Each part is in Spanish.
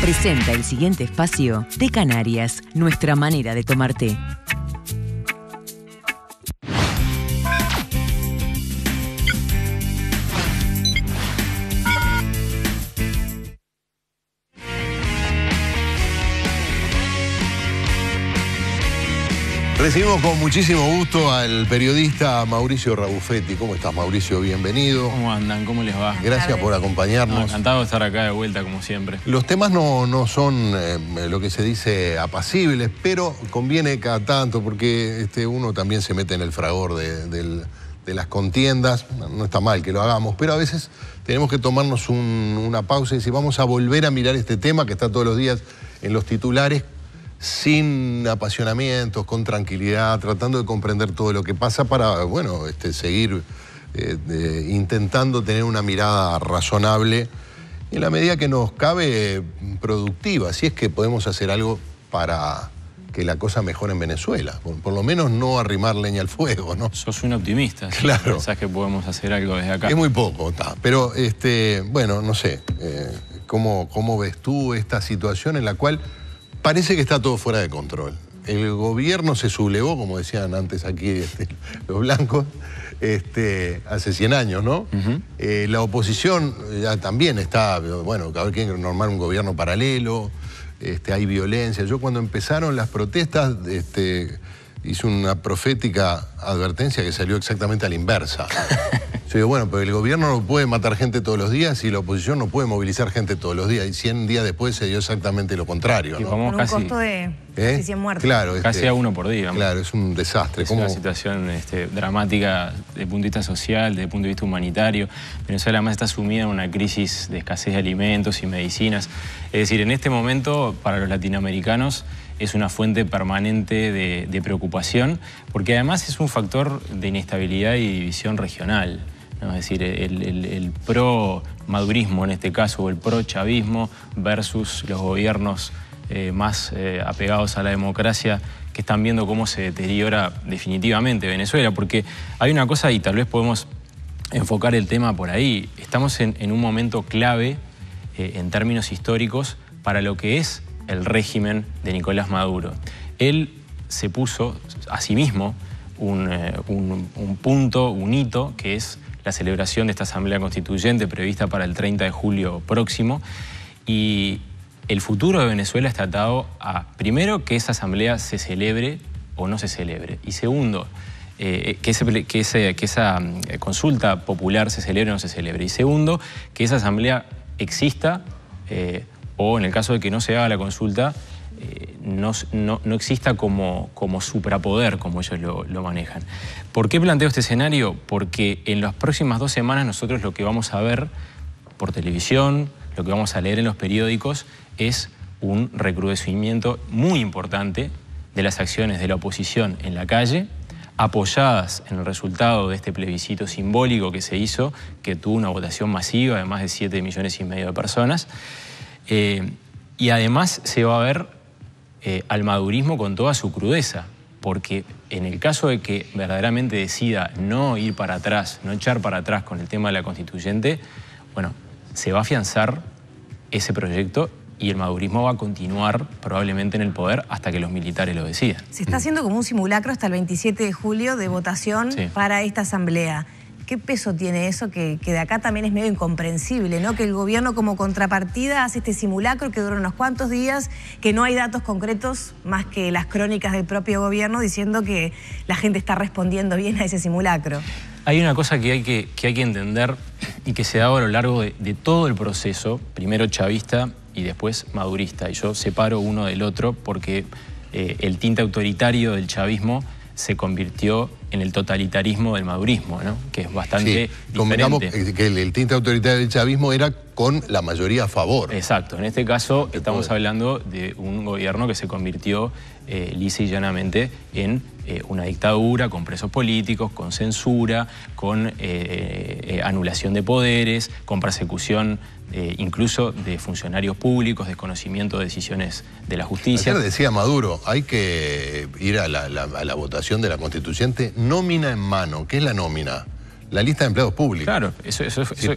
presenta el siguiente espacio de Canarias, nuestra manera de tomar té. Recibimos con muchísimo gusto al periodista Mauricio Rabufetti. ¿Cómo estás, Mauricio? Bienvenido. ¿Cómo andan? ¿Cómo les va? Gracias por acompañarnos. Encantado de estar acá de vuelta, como siempre. Los temas no son lo que se dice apacibles, pero conviene cada tanto porque uno también se mete en el fragor de las contiendas. No está mal que lo hagamos, pero a veces tenemos que tomarnos una pausa y decir, vamos a volver a mirar este tema que está todos los días en los titulares, sin apasionamientos, con tranquilidad, tratando de comprender todo lo que pasa para, bueno, seguir intentando tener una mirada razonable en la medida que nos cabe productiva, si es que podemos hacer algo para que la cosa mejore en Venezuela, por lo menos no arrimar leña al fuego, ¿no? Sos un optimista. Claro. Pensás que podemos hacer algo desde acá. Es muy poco, pero bueno, no sé, ¿cómo ves tú esta situación en la cual parece que está todo fuera de control? El gobierno se sublevó, como decían antes aquí los blancos, hace 100 años, ¿no? La oposición ya también está, bueno, cada vez quieren normar un gobierno paralelo, hay violencia. Yo cuando empezaron las protestas hice una profética advertencia que salió exactamente a la inversa. Yo digo, bueno, pero el gobierno no puede matar gente todos los días y la oposición no puede movilizar gente todos los días. Y 100 días después se dio exactamente lo contrario, ¿no? Con un costo de casi 100 muertos. Claro, casi a uno por día. Claro, es un desastre. Es una situación dramática desde el punto de vista social, desde el punto de vista humanitario. Venezuela además está sumida en una crisis de escasez de alimentos y medicinas. Es decir, en este momento, para los latinoamericanos, es una fuente permanente de preocupación, porque además es un factor de inestabilidad y división regional, ¿no? Es decir, el pro-madurismo en este caso, o el pro-chavismo versus los gobiernos más apegados a la democracia, que están viendo cómo se deteriora definitivamente Venezuela, porque hay una cosa, y tal vez podemos enfocar el tema por ahí, estamos en un momento clave en términos históricos para lo que es el régimen de Nicolás Maduro. Él se puso a sí mismo un punto, un hito, que es la celebración de esta Asamblea Constituyente prevista para el 30 de julio próximo. Y el futuro de Venezuela está atado a, primero, que esa Asamblea se celebre o no se celebre. Y segundo, que esa consulta popular se celebre o no se celebre. Y segundo, que esa Asamblea exista o en el caso de que no se haga la consulta, no exista como suprapoder, como ellos lo manejan. ¿Por qué planteo este escenario? Porque en las próximas 2 semanas nosotros lo que vamos a ver por televisión, lo que vamos a leer en los periódicos, es un recrudecimiento muy importante de las acciones de la oposición en la calle, apoyadas en el resultado de este plebiscito simbólico que se hizo, que tuvo una votación masiva de más de 7,5 millones de personas. Y además se va a ver al madurismo con toda su crudeza, porque en el caso de que verdaderamente decida no ir para atrás, no echar para atrás con el tema de la constituyente, bueno, se va a afianzar ese proyecto y el madurismo va a continuar probablemente en el poder hasta que los militares lo decidan. Se está haciendo como un simulacro hasta el 27 de julio de votación para esta asamblea. ¿Qué peso tiene eso que de acá también es medio incomprensible, ¿no? Que el gobierno como contrapartida hace este simulacro que dura unos cuantos días, que no hay datos concretos más que las crónicas del propio gobierno diciendo que la gente está respondiendo bien a ese simulacro. Hay una cosa que hay que entender y que se da a lo largo de todo el proceso, primero chavista y después madurista. Y yo separo uno del otro porque el tinte autoritario del chavismo se convirtió en el totalitarismo del madurismo, ¿no? Que es bastante diferente. Convengamos que el tinte autoritario del chavismo era con la mayoría a favor. Exacto. En este caso estamos hablando de un gobierno que se convirtió lisa y llanamente en una dictadura con presos políticos, con censura, con anulación de poderes, con persecución incluso de funcionarios públicos, desconocimiento de decisiones de la justicia. Ayer decía Maduro, hay que ir a la votación de la constituyente nómina en mano. ¿Qué es la nómina? la lista de empleados públicos. Claro,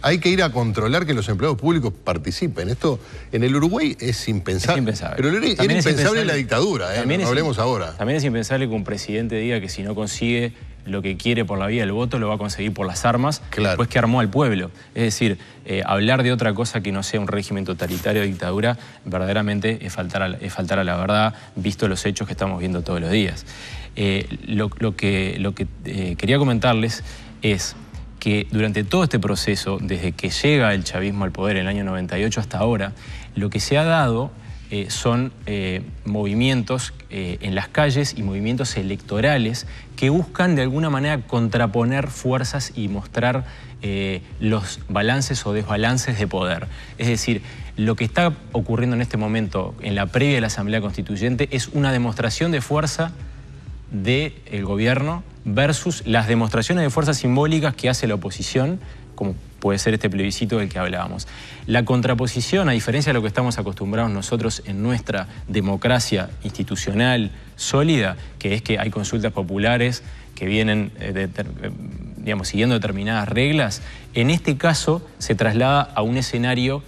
hay que ir a controlar que los empleados públicos participen. Esto en el Uruguay es impensable. Pero era impensable en la dictadura, no hablemos ahora. También es impensable que un presidente diga que si no consigue lo que quiere por la vía del voto, lo va a conseguir por las armas, después que armó al pueblo. Es decir, hablar de otra cosa que no sea un régimen totalitario o dictadura, verdaderamente es faltar a la verdad, visto los hechos que estamos viendo todos los días. Lo que quería comentarles es que durante todo este proceso, desde que llega el chavismo al poder en el año 98 hasta ahora, lo que se ha dado son movimientos en las calles y movimientos electorales que buscan de alguna manera contraponer fuerzas y mostrar los balances o desbalances de poder. Es decir, lo que está ocurriendo en este momento en la previa de la Asamblea Constituyente es una demostración de fuerza del gobierno versus las demostraciones de fuerza simbólicas que hace la oposición, como puede ser este plebiscito del que hablábamos. La contraposición, a diferencia de lo que estamos acostumbrados nosotros en nuestra democracia institucional sólida, que es que hay consultas populares que vienen digamos, siguiendo determinadas reglas, en este caso se traslada a un escenario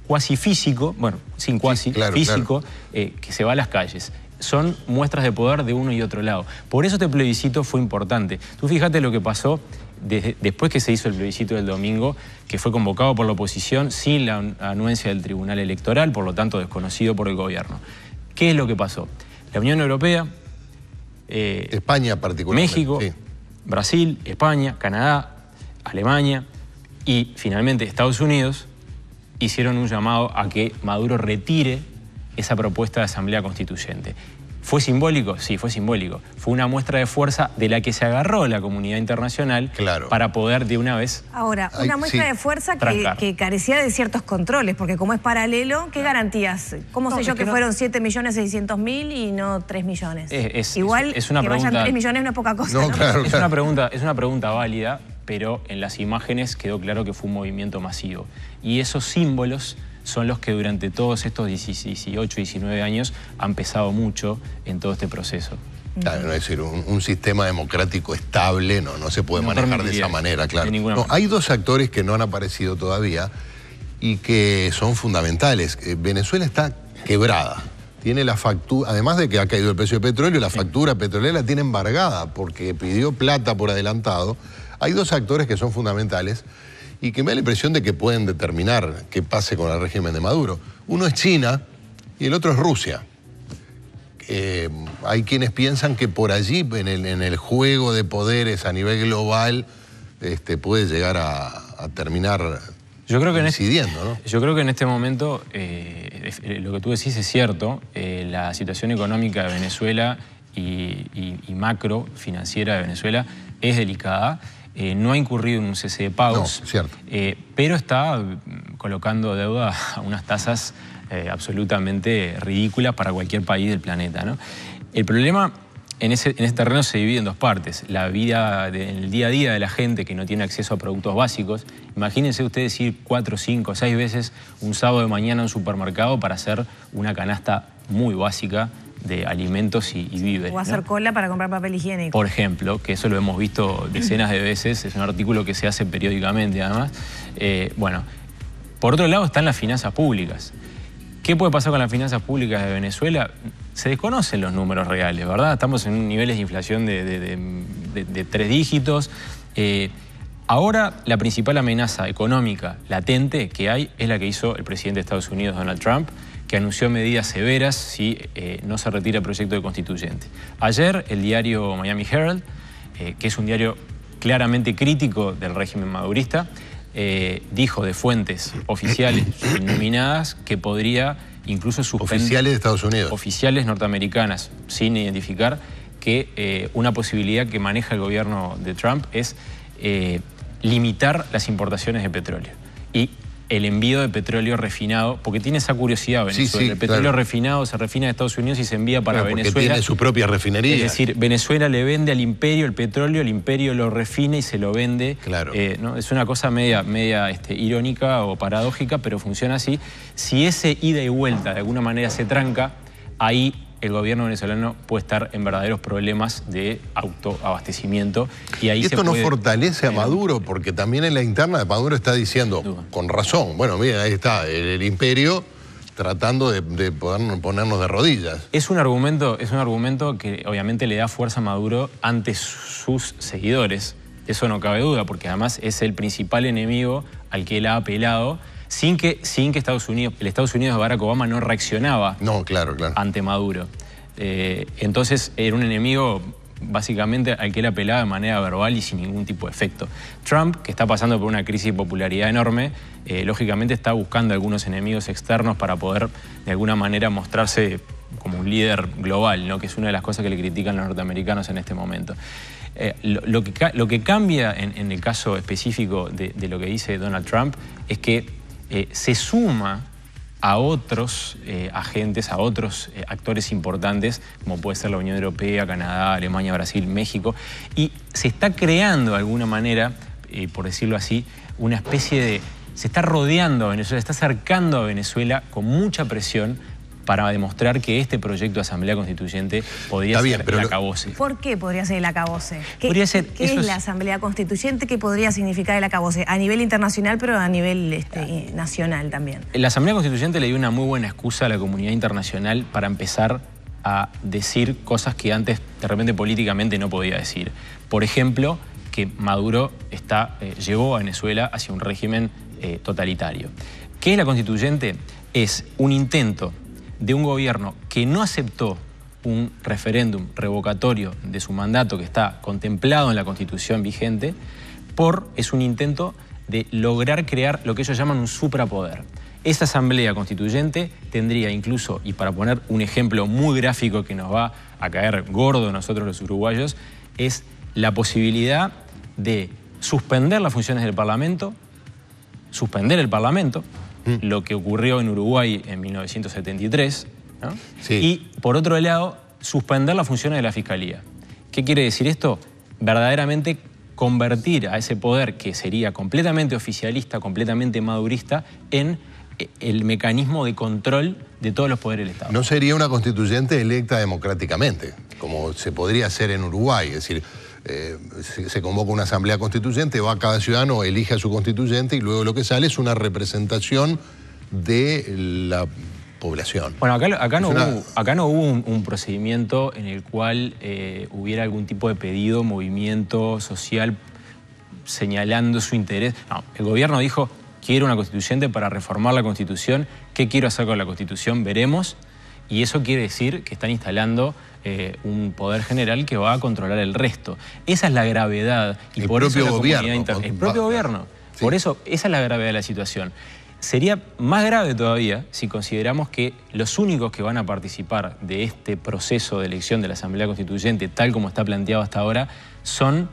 cuasi físico, bueno, sin cuasi, físico, que se va a las calles. Son muestras de poder de uno y otro lado. Por eso este plebiscito fue importante. Tú fíjate lo que pasó después que se hizo el plebiscito del domingo, que fue convocado por la oposición sin la anuencia del Tribunal Electoral, por lo tanto desconocido por el gobierno. ¿Qué es lo que pasó? La Unión Europea, España particularmente, México, Brasil, España, Canadá, Alemania y finalmente Estados Unidos hicieron un llamado a que Maduro retire esa propuesta de Asamblea Constituyente. ¿Fue simbólico? Sí, fue simbólico. Fue una muestra de fuerza de la que se agarró la comunidad internacional para poder de una vez... Ahora, una muestra de fuerza que carecía de ciertos controles, porque como es paralelo, ¿qué garantías? ¿Cómo sé yo que fueron 7.600.000 y no 3 millones? Igual es una que pregunta, vayan 3 millones no es poca cosa, ¿no? Claro. Es una pregunta válida, pero en las imágenes quedó claro que fue un movimiento masivo. Y esos símbolos son los que durante todos estos 18, 19 años han pesado mucho en todo este proceso. Claro, es decir, un sistema democrático estable no se puede manejar de esa manera, claro. Hay dos actores que no han aparecido todavía y que son fundamentales. Venezuela está quebrada. Tiene la factura, además de que ha caído el precio del petróleo, la factura petrolera la tiene embargada porque pidió plata por adelantado. Hay dos actores que son fundamentales y que me da la impresión de que pueden determinar qué pase con el régimen de Maduro. Uno es China y el otro es Rusia. Hay quienes piensan que por allí, en el juego de poderes a nivel global, puede llegar a terminar incidiendo, ¿no? Yo creo que en este momento, lo que tú decís es cierto, la situación económica de Venezuela y macro financiera de Venezuela es delicada. No ha incurrido en un cese de pagos, pero está colocando deuda a unas tasas absolutamente ridículas para cualquier país del planeta, ¿no? El problema en ese terreno se divide en dos partes. La vida, el día a día de la gente que no tiene acceso a productos básicos. Imagínense ustedes ir 4, 5, 6 veces un sábado de mañana a un supermercado para hacer una canasta muy básica de alimentos y víveres. O hacer cola para comprar papel higiénico. Por ejemplo, que eso lo hemos visto decenas de veces, es un artículo que se hace periódicamente además. Bueno, por otro lado están las finanzas públicas. ¿Qué puede pasar con las finanzas públicas de Venezuela? Se desconocen los números reales, ¿verdad? Estamos en niveles de inflación de 3 dígitos. Ahora la principal amenaza económica latente que hay es la que hizo el presidente de Estados Unidos, Donald Trump, que anunció medidas severas si no se retira el proyecto de constituyente. Ayer el diario Miami Herald, que es un diario claramente crítico del régimen madurista, dijo de fuentes oficiales nominadas que podría incluso suspender... Oficiales de Estados Unidos. Oficiales norteamericanas, sin identificar, que una posibilidad que maneja el gobierno de Trump es limitar las importaciones de petróleo. Y el envío de petróleo refinado, porque tiene esa curiosidad Venezuela. El petróleo refinado se refina en Estados Unidos y se envía para Venezuela. Porque tiene su propia refinería. Es decir, Venezuela le vende al imperio el petróleo, el imperio lo refina y se lo vende. ¿No? Es una cosa media irónica o paradójica, pero funciona así. Si ese ida y vuelta de alguna manera se tranca, ahí el gobierno venezolano puede estar en verdaderos problemas de autoabastecimiento. Y esto no fortalece a Maduro, porque también en la interna de Maduro está diciendo, con razón, bueno, mira, ahí está, el imperio tratando de ponernos de rodillas. Es un argumento que obviamente le da fuerza a Maduro ante sus seguidores. Eso no cabe duda, porque además es el principal enemigo al que él ha apelado, sin que el Estados Unidos de Barack Obama no reaccionaba ante Maduro. Entonces era un enemigo básicamente al que él apelaba de manera verbal y sin ningún tipo de efecto. Trump, que está pasando por una crisis de popularidad enorme, lógicamente está buscando algunos enemigos externos para poder de alguna manera mostrarse como un líder global, ¿no? Que es una de las cosas que le critican los norteamericanos en este momento. Lo que cambia en el caso específico de lo que dice Donald Trump es que se suma a otros agentes, a otros actores importantes, como puede ser la Unión Europea, Canadá, Alemania, Brasil, México, y se está creando de alguna manera, por decirlo así, una especie de... Se está rodeando a Venezuela, se está acercando a Venezuela con mucha presión para demostrar que este proyecto de Asamblea Constituyente podría ser el acabose. ¿Por qué podría ser el acabose? ¿Qué es la Asamblea Constituyente? ¿Qué podría significar el acabose? A nivel internacional, pero a nivel nacional también. La Asamblea Constituyente le dio una muy buena excusa a la comunidad internacional para empezar a decir cosas que antes de repente políticamente no podía decir. Por ejemplo, que Maduro llevó a Venezuela hacia un régimen totalitario. ¿Qué es la Constituyente? Es un intento de un gobierno que no aceptó un referéndum revocatorio de su mandato que está contemplado en la Constitución vigente, es un intento de lograr crear lo que ellos llaman un suprapoder. Esta Asamblea Constituyente tendría incluso, y para poner un ejemplo muy gráfico que nos va a caer gordo a nosotros los uruguayos, es la posibilidad de suspender las funciones del Parlamento, suspender el Parlamento, lo que ocurrió en Uruguay en 1973, ¿no? Sí. Y, por otro lado, suspender las funciones de la Fiscalía. ¿Qué quiere decir esto? Verdaderamente convertir a ese poder, que sería completamente oficialista, completamente madurista, en el mecanismo de control de todos los poderes del Estado. No sería una constituyente electa democráticamente, como se podría hacer en Uruguay, es decir... se convoca una asamblea constituyente, va cada ciudadano, elige a su constituyente y luego lo que sale es una representación de la población. Bueno, acá no hubo un procedimiento en el cual hubiera algún tipo de pedido, movimiento social señalando su interés. No, el gobierno dijo, quiero una constituyente para reformar la Constitución. ¿Qué quiero hacer con la Constitución? Veremos. Y eso quiere decir que están instalando un poder general que va a controlar el resto. Esa es la gravedad. Y el por propio eso gobierno. El propio gobierno. Sí. Por eso, esa es la gravedad de la situación. Sería más grave todavía si consideramos que los únicos que van a participar de este proceso de elección de la Asamblea Constituyente, tal como está planteado hasta ahora, son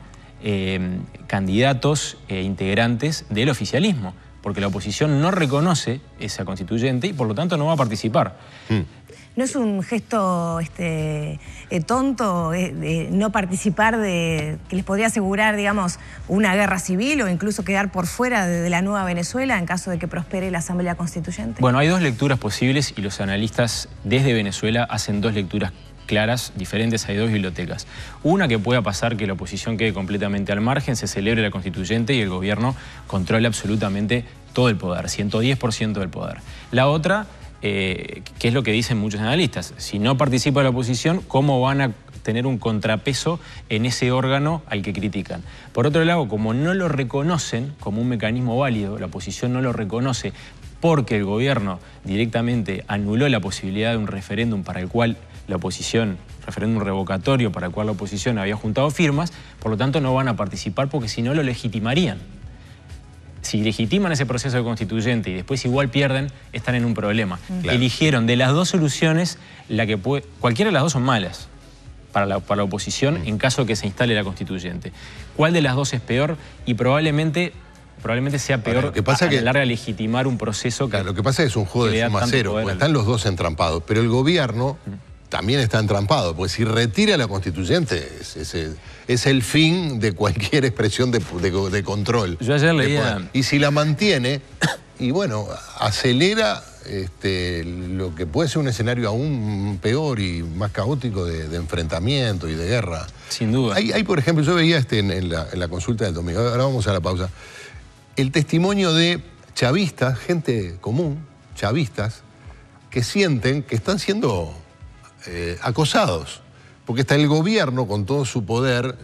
candidatos e integrantes del oficialismo, porque la oposición no reconoce esa constituyente y por lo tanto no va a participar. ¿No es un gesto tonto no participar que les podría asegurar, digamos, una guerra civil o incluso quedar por fuera de la nueva Venezuela en caso de que prospere la Asamblea Constituyente? Bueno, hay dos lecturas posibles y los analistas desde Venezuela hacen dos lecturas claras, diferentes. Hay dos bibliotecas. Una, que pueda pasar que la oposición quede completamente al margen, se celebre la constituyente y el gobierno controle absolutamente todo el poder, 110% del poder. La otra, que es lo que dicen muchos analistas, si no participa la oposición, ¿cómo van a tener un contrapeso en ese órgano al que critican? Por otro lado, como no lo reconocen como un mecanismo válido, la oposición no lo reconoce porque el gobierno directamente anuló la posibilidad de un referéndum para el cual la oposición, referéndum revocatorio para el cual la oposición había juntado firmas, por lo tanto no van a participar porque si no lo legitimarían. Si legitiman ese proceso constituyente y después igual pierden, están en un problema. Claro. Eligieron de las dos soluciones, cualquiera de las dos son malas para la oposición en caso de que se instale la constituyente. ¿Cuál de las dos es peor? Y probablemente sea peor a la larga legitimar un proceso que... Claro, lo que pasa es que es un juego de suma cero, porque están los dos entrampados, pero el gobierno también está entrampado, porque si retira la constituyente es el fin de cualquier expresión de control. Yo ayer leía... Y si la mantiene, y bueno, acelera lo que puede ser un escenario aún peor y más caótico de enfrentamiento y de guerra. Sin duda. Hay por ejemplo, yo veía en la consulta del domingo, ahora vamos a la pausa, el testimonio de chavistas, gente común, chavistas, que sienten que están siendo acosados. Porque está el gobierno con todo su poder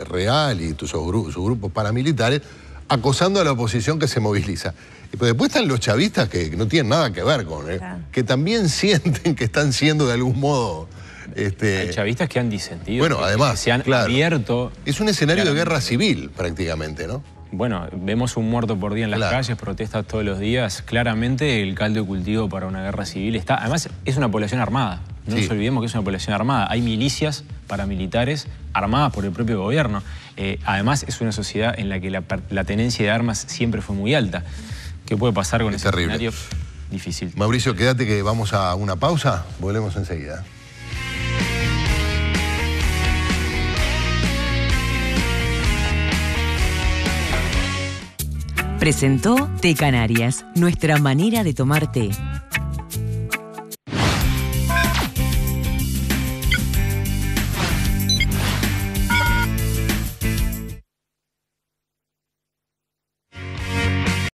real y sus grupos paramilitares acosando a la oposición que se moviliza. Y pues después están los chavistas que no tienen nada que ver con, claro, que también sienten que están siendo de algún modo... Hay chavistas que han disentido. Bueno, además, que se han abierto. Es un escenario de guerra civil prácticamente, ¿no? Bueno, vemos un muerto por día en las calles, protestas todos los días. Claramente el caldo de cultivo para una guerra civil está... Además, es una población armada. No nos olvidemos que es una población armada. Hay milicias paramilitares armadas por el propio gobierno. Además, es una sociedad en la que la tenencia de armas siempre fue muy alta. ¿Qué puede pasar con ese escenario? Difícil. Mauricio, quédate que vamos a una pausa. Volvemos enseguida. Presentó Té Canarias, nuestra manera de tomar té.